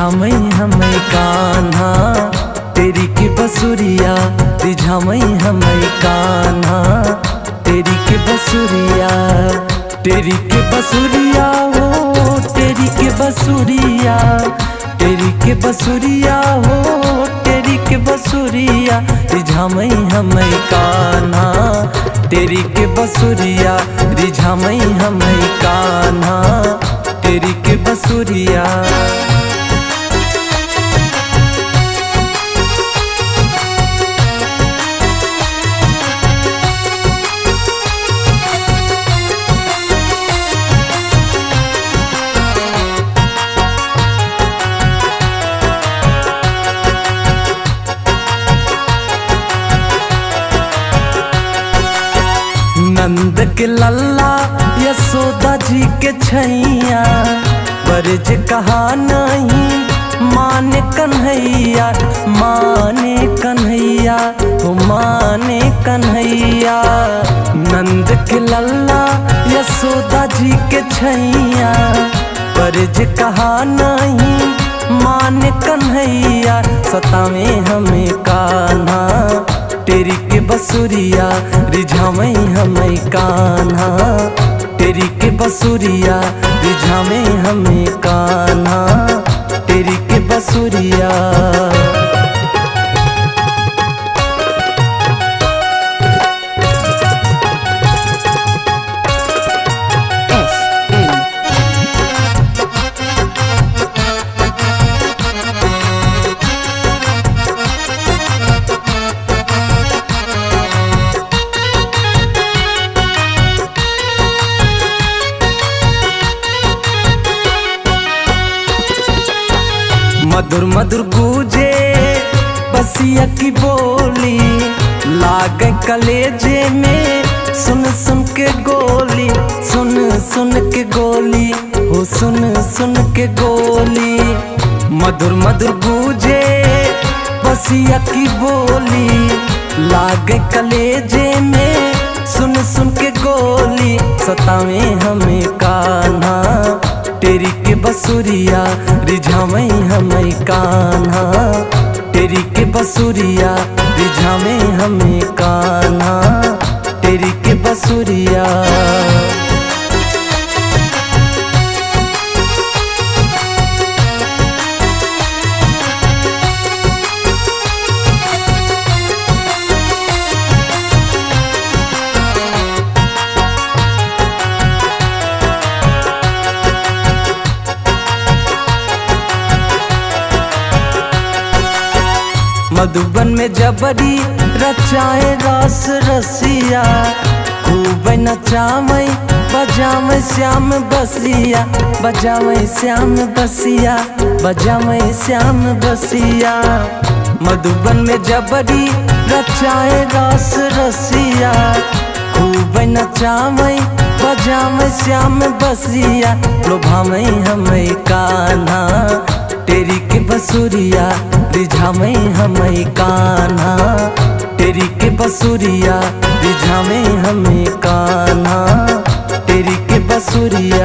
रिझामई हमें कान्हा तेरी के बसुरिया, रिझामई हमें कान्हा तेरी के बसुरिया। तेरी के बसुरिया हो तेरी के बसुरिया, तेरी के बसुरिया हो तेरी के बसुरिया, रिझामई हमें कान्हा तेरी के बसुरिया, रिझामई हमें कान्हा तेरी के बसुरिया। नंद के लल्ला यशोदा जी के छैया, बरज कहा नहीं माने कन्हैया, माने कन्हैया हो माने कन्हैया। नंद के लल्ला यशोदा जी के छैया, बरज कहा नहीं माने कन्हैया, सतावे हमें कान्हा तेरी के बसुरिया, रिझामई हमें कान्हा तेरी के बसुरिया, रिझामई हमें कान्हा तेरी के बसुरिया। मधुर मधुर गूंजे बसिया की बोली, लागे कलेजे में सुन सुन के गोली, सुन सुन के गोली हो सुन सुन के गोली। मधुर मधुर गूंजे बसिया की बोली, लागे कलेजे में सुन सुन के गोली, सतावे हमें कान्हा तेरी के बसुरिया, रिझामई हमें कान्हा तेरी के बसुरिया, रिझामई हमें कान्हा तेरी के बसुरिया। मधुबन में जबरी रचाए रस रसिया, खूब नचामई बजामई श्याम बसिया, बजामई श्याम बसिया, बजामई श्याम बसिया। मधुबन में जबरी रचाए रस रसिया, खूब नचामई बजामई श्याम बसिया, लोभामई हमें कान्हा तेरी के बसुरिया, रिझामई हमें कान्हा तेरी के बसुरिया, रिझामई हमें कान्हा तेरी के बसुरिया।